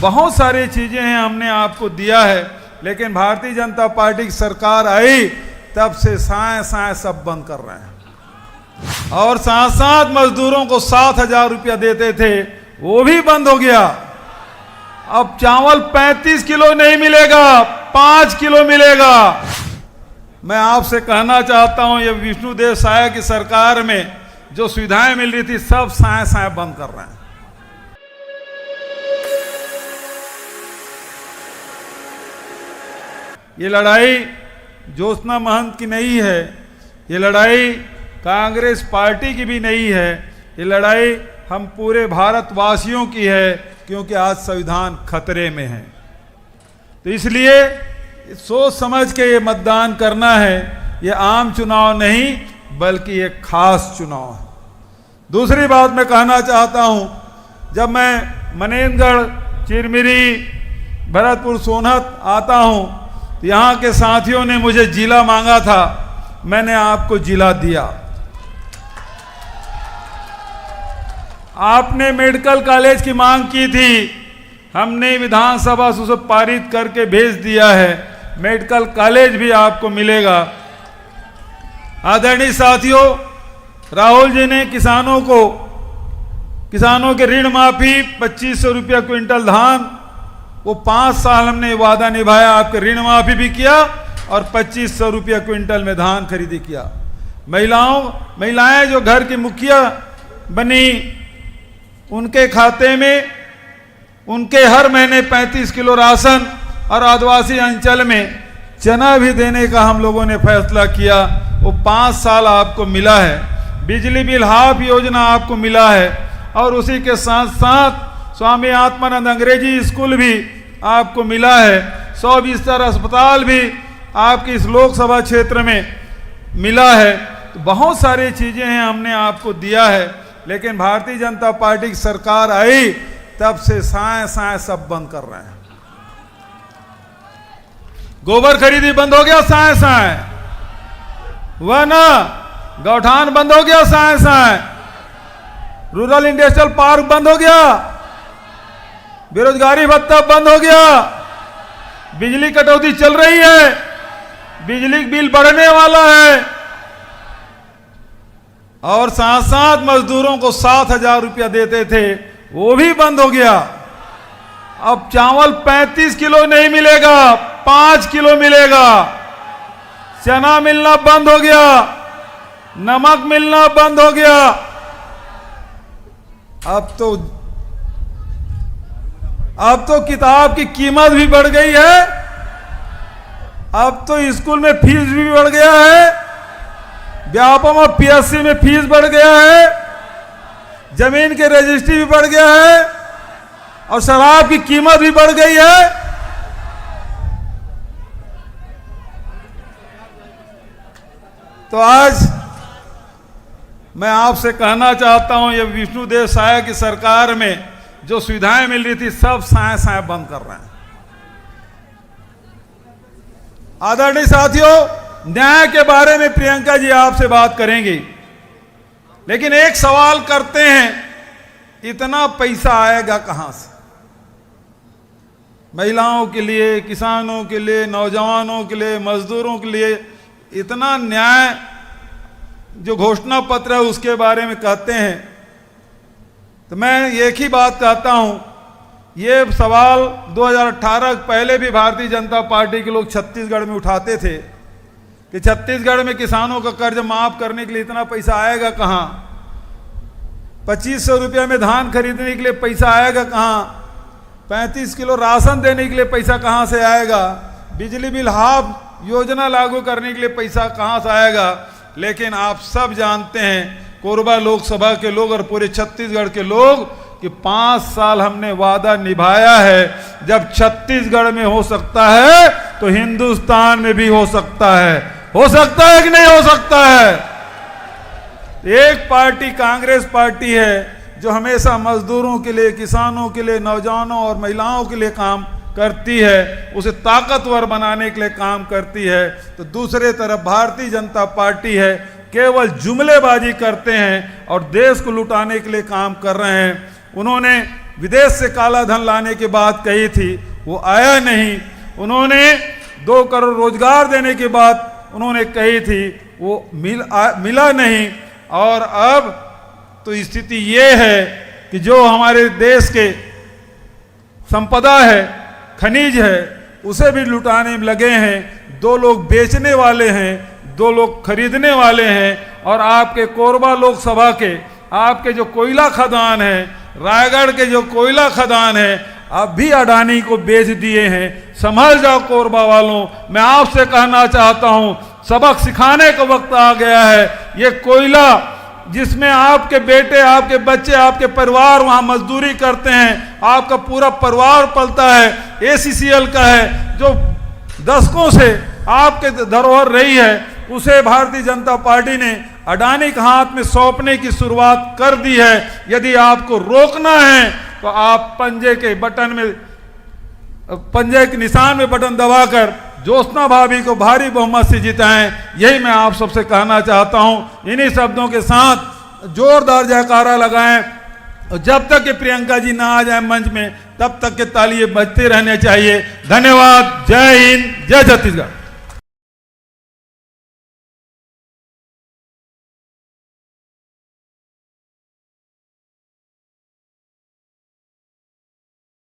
बहुत सारी चीजें हैं हमने आपको दिया है, लेकिन भारतीय जनता पार्टी की सरकार आई तब से साए साए सब बंद कर रहे हैं। और साथ साथ मजदूरों को 7,000 रुपया देते थे, वो भी बंद हो गया। अब चावल 35 किलो नहीं मिलेगा, 5 किलो मिलेगा। मैं आपसे कहना चाहता हूं, ये विष्णुदेव साय की सरकार में जो सुविधाएं मिल रही थी सब साए साए बंद कर रहे हैं। ये लड़ाई ज्योत्सना महंत की नहीं है, ये लड़ाई कांग्रेस पार्टी की भी नहीं है, ये लड़ाई हम पूरे भारतवासियों की है, क्योंकि आज संविधान खतरे में है। तो इसलिए सोच समझ के ये मतदान करना है। ये आम चुनाव नहीं बल्कि ये खास चुनाव है। दूसरी बात मैं कहना चाहता हूं, जब मैं मनेंद्रगढ़, चिरमिरी, भरतपुर, सोनहत आता हूं तो यहाँ के साथियों ने मुझे जिला मांगा था, मैंने आपको जिला दिया। आपने मेडिकल कॉलेज की मांग की थी, हमने विधानसभा से उसे पारित करके भेज दिया है, मेडिकल कॉलेज भी आपको मिलेगा। आदरणीय साथियों, राहुल जी ने किसानों के ऋण माफी 2500 रुपया क्विंटल धान, वो 5 साल हमने वादा निभाया, आपके ऋण माफी भी किया और 2500 रुपया क्विंटल में धान खरीदी किया। महिलाएं जो घर की मुखिया बनी, उनके खाते में उनके हर महीने 35 किलो राशन और आदिवासी अंचल में चना भी देने का हम लोगों ने फैसला किया। वो 5 साल आपको मिला है। बिजली बिल हाफ योजना आपको मिला है और उसी के साथ साथ स्वामी आत्मानंद अंग्रेजी स्कूल भी आपको मिला है। 100 बिस्तर अस्पताल भी आपकी इस लोकसभा क्षेत्र में मिला है। तो बहुत सारी चीजें हैं हमने आपको दिया है, लेकिन भारतीय जनता पार्टी की सरकार आई तब से साए साए सब बंद कर रहे हैं। गोबर खरीदी बंद हो गया साए साए, वह ना गौठान बंद हो गया साए साए, रूरल इंडस्ट्रियल पार्क बंद हो गया, बेरोजगारी भत्ता बंद हो गया, बिजली कटौती चल रही है, बिजली बिल बढ़ने वाला है और साथ साथ मजदूरों को 7,000 रुपया देते थे, वो भी बंद हो गया। अब चावल 35 किलो नहीं मिलेगा, 5 किलो मिलेगा। चना मिलना बंद हो गया, नमक मिलना बंद हो गया। अब तो किताब की कीमत भी बढ़ गई है, अब तो स्कूल में फीस भी बढ़ गया है, व्यापम और पीएससी में फीस बढ़ गया है, जमीन के रजिस्ट्री भी बढ़ गया है और शराब की कीमत भी बढ़ गई है। तो आज मैं आपसे कहना चाहता हूं, ये विष्णुदेव साय की सरकार में जो सुविधाएं मिल रही थी सब साए साए बंद कर रहे हैं। आदरणीय साथियों, न्याय के बारे में प्रियंका जी आपसे बात करेंगी, लेकिन एक सवाल करते हैं, इतना पैसा आएगा कहां से? महिलाओं के लिए, किसानों के लिए, नौजवानों के लिए, मजदूरों के लिए इतना न्याय जो घोषणा पत्र है उसके बारे में कहते हैं, तो मैं एक ही बात कहता हूं, ये सवाल 2018 पहले भी भारतीय जनता पार्टी के लोग छत्तीसगढ़ में उठाते थे कि छत्तीसगढ़ में किसानों का कर्ज माफ करने के लिए इतना पैसा आएगा कहां? 2500 रुपया में धान खरीदने के लिए पैसा आएगा कहां? 35 किलो राशन देने के लिए पैसा कहां से आएगा? बिजली बिल हाफ योजना लागू करने के लिए पैसा कहां से आएगा? लेकिन आप सब जानते हैं, कोरबा लोकसभा के लोग और पूरे छत्तीसगढ़ के लोग, कि 5 साल हमने वादा निभाया है। जब छत्तीसगढ़ में हो सकता है तो हिंदुस्तान में भी हो सकता है। हो सकता है कि नहीं हो सकता है? एक पार्टी कांग्रेस पार्टी है जो हमेशा मजदूरों के लिए, किसानों के लिए, नौजवानों और महिलाओं के लिए काम करती है, उसे ताकतवर बनाने के लिए काम करती है। तो दूसरे तरफ भारतीय जनता पार्टी है, केवल जुमलेबाजी करते हैं और देश को लुटाने के लिए काम कर रहे हैं। उन्होंने विदेश से काला धन लाने की बात कही थी, वो आया नहीं। उन्होंने 2 करोड़ रोजगार देने की बात उन्होंने कही थी, वो मिला नहीं। और अब तो स्थिति ये है कि जो हमारे देश के संपदा है, खनिज है, उसे भी लुटाने में लगे हैं। 2 लोग बेचने वाले हैं, 2 लोग खरीदने वाले हैं। और आपके कोरबा लोकसभा के आपके जो कोयला खदान है, रायगढ़ के जो कोयला खदान है, अब भी अडानी को बेच दिए हैं। संभल जाओ कोरबा वालों, मैं आपसे कहना चाहता हूं, सबक सिखाने का वक्त आ गया है। ये कोयला जिसमें आपके बेटे, आपके बच्चे, आपके परिवार वहां मजदूरी करते हैं, आपका पूरा परिवार पलता है, ACCL का है, जो दशकों से आपके धरोहर रही है, उसे भारतीय जनता पार्टी ने अडानी के हाथ में सौंपने की शुरुआत कर दी है। यदि आपको रोकना है तो आप पंजे के निशान में बटन दबाकर ज्योत्सना भाभी को भारी बहुमत से जिताएं। यही मैं आप सबसे कहना चाहता हूं। इन्हीं शब्दों के साथ जोरदार जयकारा लगाएं। और जब तक कि प्रियंका जी ना आ जाए मंच में, तब तक के तालियां बजते रहने चाहिए। धन्यवाद। जय हिंद, जय छत्तीसगढ़।